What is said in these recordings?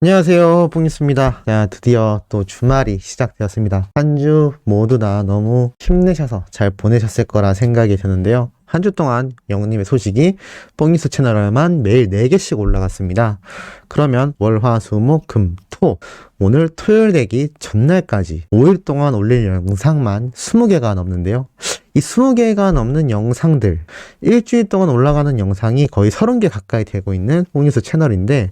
안녕하세요, 뽕뉴스입니다. 자, 드디어 또 주말이 시작되었습니다. 한 주 모두 다 너무 힘내셔서 잘 보내셨을 거라 생각이 드는데요. 한 주 동안 영님의 소식이 뽕뉴스 채널에만 매일 4개씩 올라갔습니다. 그러면 월, 화, 수, 목, 금, 토, 오늘 토요일 되기 전날까지 5일 동안 올릴 영상만 20개가 넘는데요. 이 20개가 넘는 영상들, 일주일 동안 올라가는 영상이 거의 30개 가까이 되고 있는 뽕뉴스 채널인데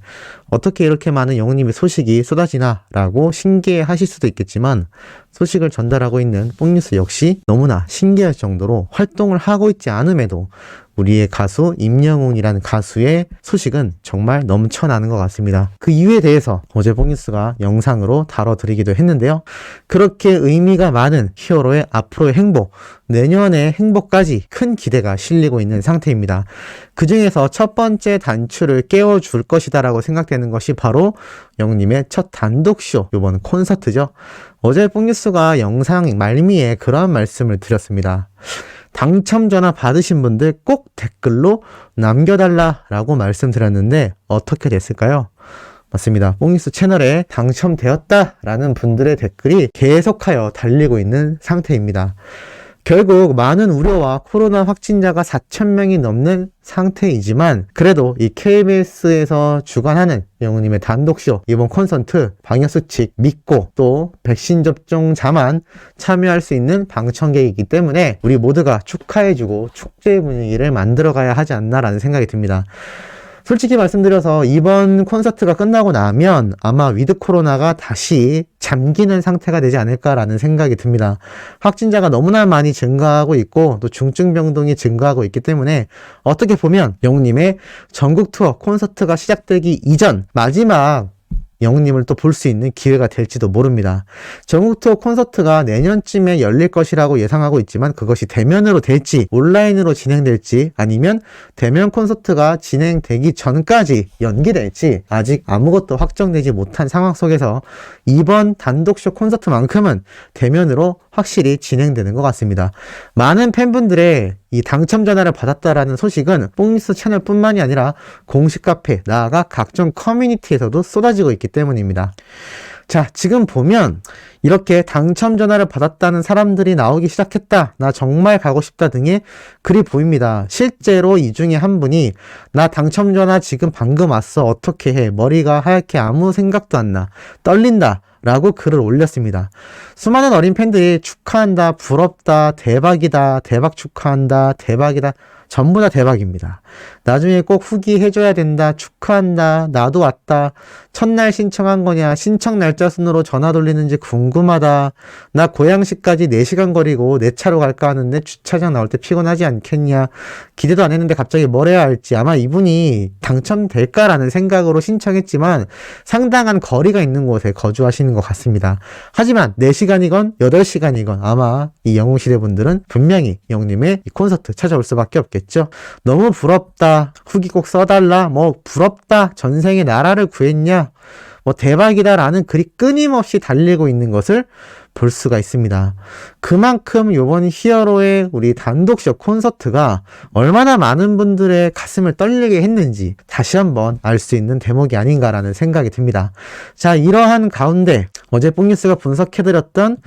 어떻게 이렇게 많은 영님의 소식이 쏟아지나 라고 신기해 하실 수도 있겠지만 소식을 전달하고 있는 뽕뉴스 역시 너무나 신기할 정도로 활동을 하고 있지 않음에도 우리의 가수 임영웅이라는 가수의 소식은 정말 넘쳐나는 것 같습니다. 그 이유에 대해서 어제 뽕뉴스가 영상으로 다뤄드리기도 했는데요. 그렇게 의미가 많은 히어로의 앞으로의 행복, 내년의 행복까지 큰 기대가 실리고 있는 상태입니다. 그 중에서 첫 번째 단추를 깨워줄 것이다 라고 생각되는 것이 바로 영님의 첫 단독쇼, 이번 콘서트죠. 어제 뽕뉴스가 영상 말미에 그러한 말씀을 드렸습니다. 당첨 전화 받으신 분들 꼭 댓글로 남겨달라라고 말씀드렸는데 어떻게 됐을까요? 맞습니다. 뽕뉴스 채널에 당첨되었다라는 분들의 댓글이 계속하여 달리고 있는 상태입니다. 결국 많은 우려와 코로나 확진자가 4,000명이 넘는 상태이지만 그래도 이 KBS에서 주관하는 영웅님의 단독쇼 이번 콘서트 방역수칙 믿고 또 백신 접종자만 참여할 수 있는 방청객이기 때문에 우리 모두가 축하해주고 축제 분위기를 만들어가야 하지 않나라는 생각이 듭니다. 솔직히 말씀드려서 이번 콘서트가 끝나고 나면 아마 위드 코로나가 다시 잠기는 상태가 되지 않을까라는 생각이 듭니다. 확진자가 너무나 많이 증가하고 있고 또 중증병동이 증가하고 있기 때문에 어떻게 보면 영웅님의 전국 투어 콘서트가 시작되기 이전 마지막 영웅님을 또 볼 수 있는 기회가 될지도 모릅니다. 전국 투어 콘서트가 내년쯤에 열릴 것이라고 예상하고 있지만 그것이 대면으로 될지 온라인으로 진행될지 아니면 대면 콘서트가 진행되기 전까지 연기될지 아직 아무것도 확정되지 못한 상황 속에서 이번 단독쇼 콘서트만큼은 대면으로 확실히 진행되는 것 같습니다. 많은 팬분들의 이 당첨 전화를 받았다라는 소식은 뽕뉴스 채널뿐만이 아니라 공식 카페, 나아가 각종 커뮤니티에서도 쏟아지고 있기 때문입니다. 자, 지금 보면 이렇게 당첨 전화를 받았다는 사람들이 나오기 시작했다, 나 정말 가고 싶다 등의 글이 보입니다. 실제로 이 중에 한 분이 나 당첨 전화 지금 방금 왔어, 어떻게 해, 머리가 하얗게 아무 생각도 안 나, 떨린다 라고 글을 올렸습니다. 수많은 어린 팬들이 축하한다, 부럽다, 대박이다, 대박 축하한다, 대박이다, 전부 다 대박입니다. 나중에 꼭 후기 해줘야 된다, 축하한다, 나도 왔다, 첫날 신청한 거냐, 신청 날짜 순으로 전화 돌리는지 궁금하다, 나 고양시까지 4시간 거리고 내 차로 갈까 하는데 주차장 나올 때 피곤하지 않겠냐, 기대도 안 했는데 갑자기 뭘 해야 할지, 아마 이분이 당첨될까라는 생각으로 신청했지만 상당한 거리가 있는 곳에 거주하시는 것 같습니다. 하지만 4시간이건 8시간이건 아마 이 영웅시대 분들은 분명히 영웅님의 이 콘서트 찾아올 수밖에 없겠죠. 너무 부럽다, 후기 꼭 써달라, 뭐 부럽다, 전생에 나라를 구했냐, 뭐 대박이다 라는 글이 끊임없이 달리고 있는 것을 볼 수가 있습니다. 그만큼 이번 히어로의 우리 단독쇼 콘서트가 얼마나 많은 분들의 가슴을 떨리게 했는지 다시 한번 알 수 있는 대목이 아닌가라는 생각이 듭니다. 자, 이러한 가운데 어제 뽕뉴스가 분석해드렸던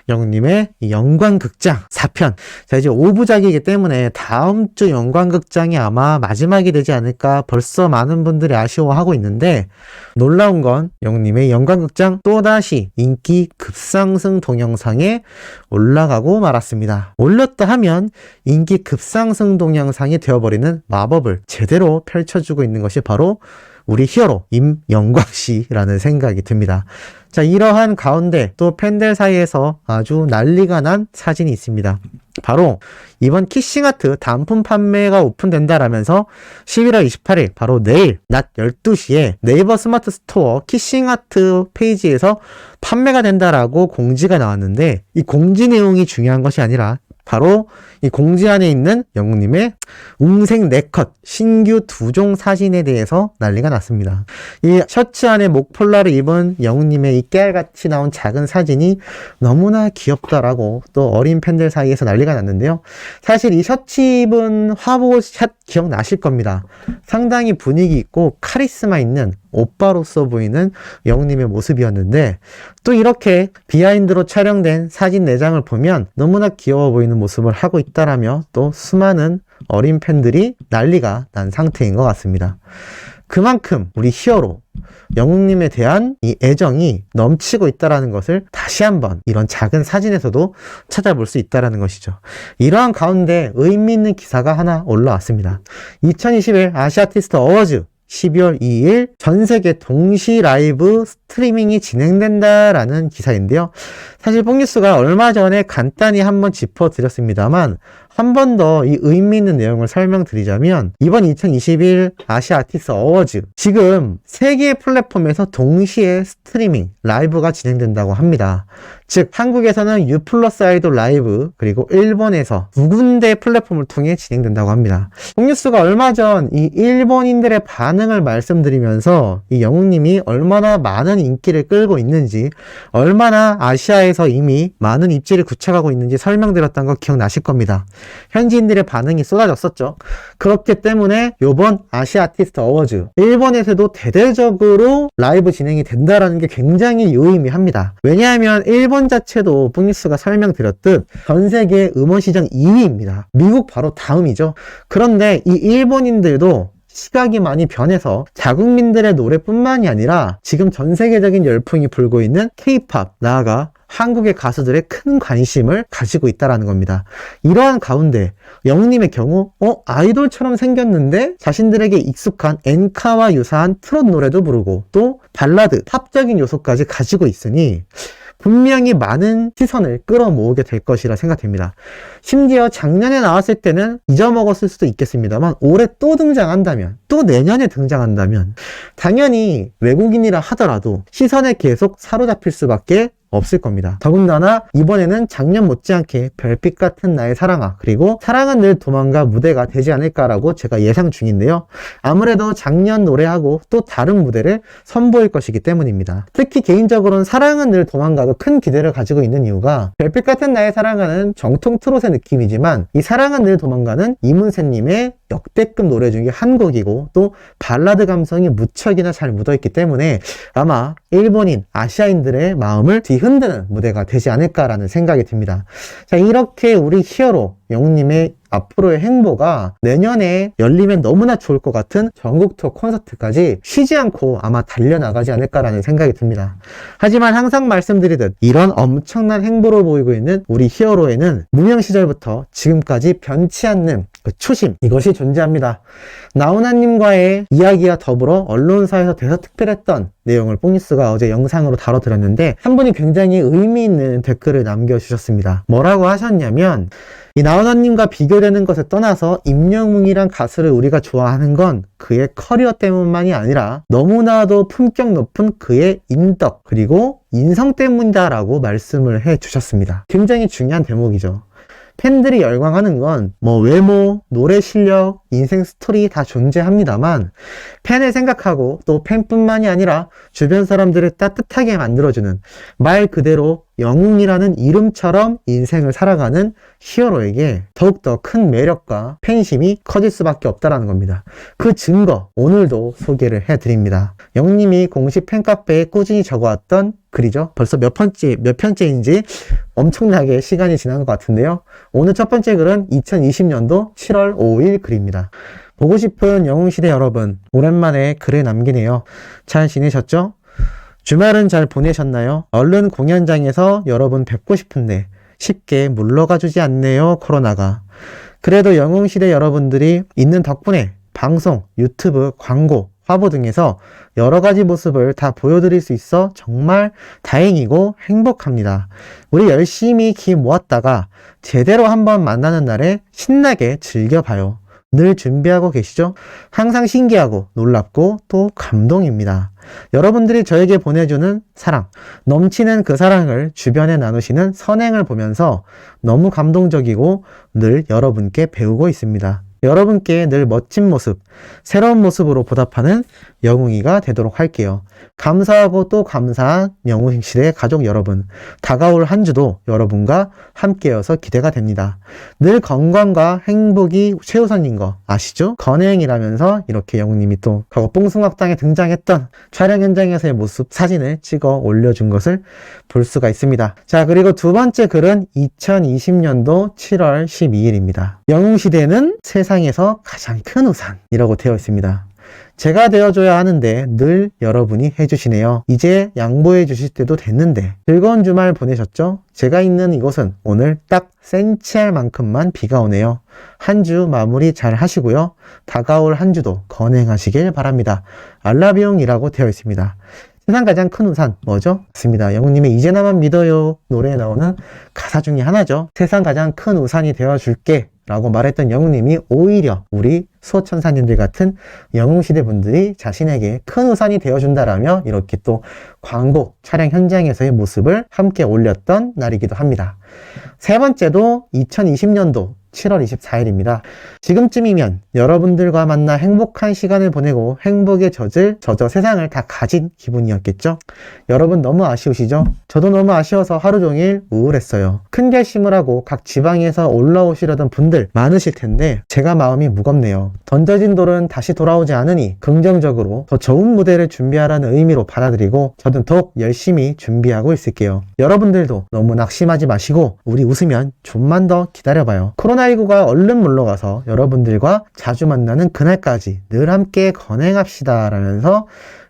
영웅님의 영광극장 4편, 자 이제 5부작이기 때문에 다음 주 영광극장이 아마 마지막이 되지 않을까 벌써 많은 분들이 아쉬워하고 있는데 놀라운 건 영웅님의 영광극장 또다시 인기 급상승 동영상에 올라가고 말았습니다. 올렸다 하면 인기 급상승 동영상이 되어버리는 마법을 제대로 펼쳐주고 있는 것이 바로 우리 히어로 임영광씨라는 생각이 듭니다. 자, 이러한 가운데 또 팬들 사이에서 아주 난리가 난 사진이 있습니다. 바로 이번 키싱아트 단품 판매가 오픈된다라면서 11월 28일 바로 내일 낮 12시에 네이버 스마트 스토어 키싱아트 페이지에서 판매가 된다라고 공지가 나왔는데 이 공지 내용이 중요한 것이 아니라 바로 이 공지 안에 있는 영웅님의 웅생 4컷 신규 2종 사진에 대해서 난리가 났습니다. 이 셔츠 안에 목폴라를 입은 영웅님의 이 깨알같이 나온 작은 사진이 너무나 귀엽다라고 또 어린 팬들 사이에서 난리가 났는데요. 사실 이 셔츠 입은 화보샷 기억나실 겁니다. 상당히 분위기 있고 카리스마 있는 오빠로서 보이는 영웅님의 모습이었는데 또 이렇게 비하인드로 촬영된 사진 4장을 보면 너무나 귀여워 보이는 모습을 하고 있다라며 또 수많은 어린 팬들이 난리가 난 상태인 것 같습니다. 그만큼 우리 히어로 영웅님에 대한 이 애정이 넘치고 있다라는 것을 다시 한번 이런 작은 사진에서도 찾아볼 수 있다라는 것이죠. 이러한 가운데 의미 있는 기사가 하나 올라왔습니다. 2021 아시아티스트 어워즈 12월 2일 전 세계 동시 라이브 스트리밍이 진행된다라는 기사인데요. 사실 뽕뉴스가 얼마 전에 간단히 한번 짚어드렸습니다만 한 번 더 이 의미 있는 내용을 설명드리자면 이번 2021 아시아 아티스트 어워즈 지금 3개의 플랫폼에서 동시에 스트리밍 라이브가 진행된다고 합니다. 즉 한국에서는 U 플러스 아이돌 라이브 그리고 일본에서 2군데 플랫폼을 통해 진행된다고 합니다. 뽕뉴스가 얼마 전 이 일본인들의 반응을 말씀드리면서 이 영웅님이 얼마나 많은 인기를 끌고 있는지 얼마나 아시아에서 이미 많은 입지를 굳혀가고 있는지 설명드렸던 거 기억나실 겁니다. 현지인들의 반응이 쏟아졌었죠. 그렇기 때문에 이번 아시아 아티스트 어워즈 일본에서도 대대적으로 라이브 진행이 된다라는 게 굉장히 유의미합니다. 왜냐하면 일본 자체도 뽕뉴스가 설명드렸듯 전 세계 음원 시장 2위입니다. 미국 바로 다음이죠. 그런데 이 일본인들도 시각이 많이 변해서 자국민들의 노래뿐만이 아니라 지금 전 세계적인 열풍이 불고 있는 K-팝, 나아가 한국의 가수들의 큰 관심을 가지고 있다는 겁니다. 이러한 가운데 영웅님의 경우 아이돌처럼 생겼는데 자신들에게 익숙한 엔카와 유사한 트롯 노래도 부르고 또 발라드, 팝적인 요소까지 가지고 있으니 분명히 많은 시선을 끌어모으게 될 것이라 생각됩니다. 심지어 작년에 나왔을 때는 잊어먹었을 수도 있겠습니다만 올해 또 등장한다면, 또 내년에 등장한다면 당연히 외국인이라 하더라도 시선에 계속 사로잡힐 수밖에 없을 겁니다. 더군다나 이번에는 작년 못지않게 별빛 같은 나의 사랑아 그리고 사랑은 늘 도망가 무대가 되지 않을까라고 제가 예상 중인데요. 아무래도 작년 노래하고 또 다른 무대를 선보일 것이기 때문입니다. 특히 개인적으로는 사랑은 늘 도망가도 큰 기대를 가지고 있는 이유가 별빛 같은 나의 사랑아는 정통 트롯의 느낌이지만 이 사랑은 늘 도망가는 이문세님의 역대급 노래 중에 한 곡이고 또 발라드 감성이 무척이나 잘 묻어있기 때문에 아마 일본인, 아시아인들의 마음을 뒤흔드는 무대가 되지 않을까라는 생각이 듭니다. 자, 이렇게 우리 히어로 영웅님의 앞으로의 행보가 내년에 열리면 너무나 좋을 것 같은 전국 투어 콘서트까지 쉬지 않고 아마 달려나가지 않을까라는 생각이 듭니다. 하지만 항상 말씀드리듯 이런 엄청난 행보를 보이고 있는 우리 히어로에는 무명 시절부터 지금까지 변치 않는 그 초심, 이것이 존재합니다. 나훈아님과의 이야기와 더불어 언론사에서 대서특필했던 내용을 뽕뉴스가 어제 영상으로 다뤄드렸는데 한 분이 굉장히 의미 있는 댓글을 남겨주셨습니다. 뭐라고 하셨냐면 이 나훈아님과 비교되는 것을 떠나서 임영웅이란 가수를 우리가 좋아하는 건 그의 커리어 때문만이 아니라 너무나도 품격 높은 그의 인덕 그리고 인성 때문이다라고 말씀을 해주셨습니다. 굉장히 중요한 대목이죠. 팬들이 열광하는 건 외모, 노래 실력, 인생 스토리 다 존재합니다만 팬을 생각하고 또 팬뿐만이 아니라 주변 사람들을 따뜻하게 만들어주는 말 그대로 영웅이라는 이름처럼 인생을 살아가는 히어로에게 더욱더 큰 매력과 팬심이 커질 수밖에 없다는 겁니다. 그 증거 오늘도 소개를 해드립니다. 영웅님이 공식 팬카페에 꾸준히 적어왔던 글이죠. 벌써 몇 편째인지 엄청나게 시간이 지난 것 같은데요. 오늘 첫 번째 글은 2020년도 7월 5일 글입니다. 보고 싶은 영웅시대 여러분, 오랜만에 글을 남기네요. 잘 지내셨죠? 주말은 잘 보내셨나요? 얼른 공연장에서 여러분 뵙고 싶은데 쉽게 물러가 주지 않네요, 코로나가. 그래도 영웅시대 여러분들이 있는 덕분에 방송, 유튜브, 광고, 화보 등에서 여러 가지 모습을 다 보여드릴 수 있어 정말 다행이고 행복합니다. 우리 열심히 기 모았다가 제대로 한번 만나는 날에 신나게 즐겨봐요. 늘 준비하고 계시죠? 항상 신기하고 놀랍고 또 감동입니다. 여러분들이 저에게 보내주는 사랑, 넘치는 그 사랑을 주변에 나누시는 선행을 보면서 너무 감동적이고 늘 여러분께 배우고 있습니다. 여러분께 늘 멋진 모습, 새로운 모습으로 보답하는 영웅이가 되도록 할게요. 감사하고 또 감사한 영웅시대 가족 여러분, 다가올 한 주도 여러분과 함께여서 기대가 됩니다. 늘 건강과 행복이 최우선인 거 아시죠? 건행이라면서 이렇게 영웅님이 또 과거 뽕숭악당에 등장했던 촬영 현장에서의 모습 사진을 찍어 올려준 것을 볼 수가 있습니다. 자, 그리고 두 번째 글은 2020년도 7월 12일입니다. 영웅시대는 세상에서 가장 큰 우산이라고 되어 있습니다. 제가 되어줘야 하는데 늘 여러분이 해주시네요. 이제 양보해 주실 때도 됐는데 즐거운 주말 보내셨죠? 제가 있는 이곳은 오늘 딱 센치할 만큼만 비가 오네요. 한 주 마무리 잘 하시고요. 다가올 한 주도 건행하시길 바랍니다. 알라비옹이라고 되어 있습니다. 세상 가장 큰 우산 뭐죠? 맞습니다. 영웅님의 이제 나만 믿어요 노래에 나오는 가사 중에 하나죠. 세상 가장 큰 우산이 되어줄게 라고 말했던 영웅님이 오히려 우리 수호천사님들 같은 영웅시대 분들이 자신에게 큰 우산이 되어준다라며 이렇게 또 광고 촬영 현장에서의 모습을 함께 올렸던 날이기도 합니다. 세 번째도 2020년도 7월 24일입니다. 지금쯤이면 여러분들과 만나 행복한 시간을 보내고 행복에 젖어 세상을 다 가진 기분이었겠죠? 여러분 너무 아쉬우시죠? 저도 너무 아쉬워서 하루 종일 우울했어요. 큰 결심을 하고 각 지방에서 올라오시려던 분들 많으실 텐데 제가 마음이 무겁네요. 던져진 돌은 다시 돌아오지 않으니 긍정적으로 더 좋은 무대를 준비하라는 의미로 받아들이고 저는 더욱 열심히 준비하고 있을게요. 여러분들도 너무 낙심하지 마시고 우리 웃으면 좀만 더 기다려봐요. 코로나19가 얼른 물러가서 여러분들과 자주 만나는 그날까지 늘 함께 건행합시다 라면서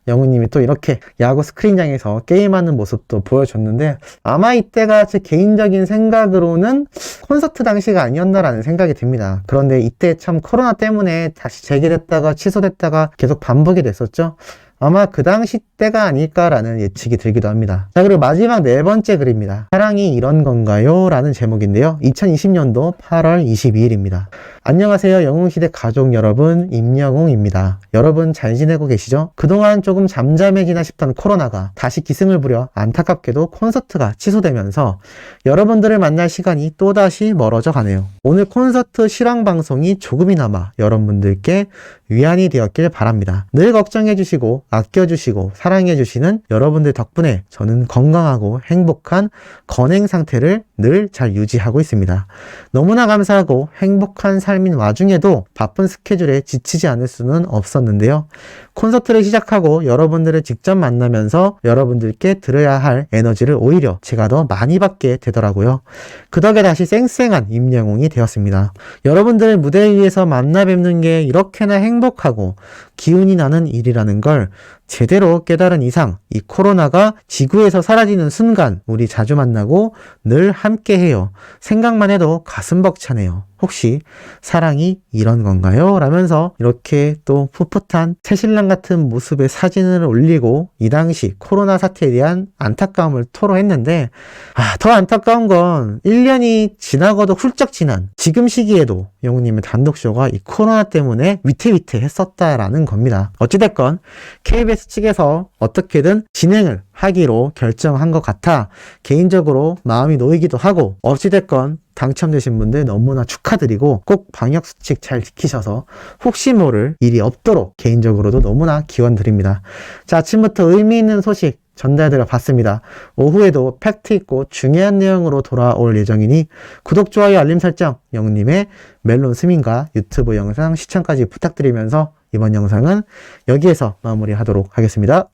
영우님이 또 이렇게 야구 스크린장에서 게임하는 모습도 보여줬는데 아마 이때가 제 개인적인 생각으로는 콘서트 당시가 아니었나라는 생각이 듭니다. 그런데 이때 참 코로나 때문에 다시 재개됐다가 취소됐다가 계속 반복이 됐었죠. 아마 그 당시 때가 아닐까라는 예측이 들기도 합니다. 자, 그리고 마지막 네 번째 글입니다. 사랑이 이런 건가요? 라는 제목인데요. 2020년도 8월 22일입니다. 안녕하세요. 영웅시대 가족 여러분, 임영웅입니다. 여러분 잘 지내고 계시죠? 그동안 조금 잠잠해지나 싶던 코로나가 다시 기승을 부려 안타깝게도 콘서트가 취소되면서 여러분들을 만날 시간이 또다시 멀어져 가네요. 오늘 콘서트 실황방송이 조금이나마 여러분들께 위안이 되었길 바랍니다. 늘 걱정해주시고 아껴주시고 사랑해주시는 여러분들 덕분에 저는 건강하고 행복한 건행 상태를 늘 잘 유지하고 있습니다. 너무나 감사하고 행복한 삶인 와중에도 바쁜 스케줄에 지치지 않을 수는 없었는데요. 콘서트를 시작하고 여러분들을 직접 만나면서 여러분들께 드려야 할 에너지를 오히려 제가 더 많이 받게 되더라고요. 그 덕에 다시 쌩쌩한 임영웅이 되었습니다. 여러분들을 무대 위에서 만나 뵙는 게 이렇게나 행복하고 기운이 나는 일이라는 걸 제대로 깨달은 이상 이 코로나가 지구에서 사라지는 순간 우리 자주 만나고 늘 함께 해요. 생각만 해도 가슴 벅차네요. 혹시 사랑이 이런 건가요? 라면서 이렇게 또 풋풋한 새신랑 같은 모습의 사진을 올리고 이 당시 코로나 사태에 대한 안타까움을 토로했는데 더 안타까운 건 1년이 지나고도 훌쩍 지난 지금 시기에도 영웅님의 단독쇼가 이 코로나 때문에 위태위태했었다라는 겁니다. 어찌됐건 KBS 측에서 어떻게든 진행을 하기로 결정한 것 같아 개인적으로 마음이 놓이기도 하고 어찌됐건 당첨되신 분들 너무나 축하드리고 꼭 방역수칙 잘 지키셔서 혹시 모를 일이 없도록 개인적으로도 너무나 기원드립니다. 자, 아침부터 의미 있는 소식 전달드려 봤습니다. 오후에도 팩트 있고 중요한 내용으로 돌아올 예정이니 구독, 좋아요, 알림 설정, 영님의 멜론 스밍과 유튜브 영상 시청까지 부탁드리면서 이번 영상은 여기에서 마무리하도록 하겠습니다.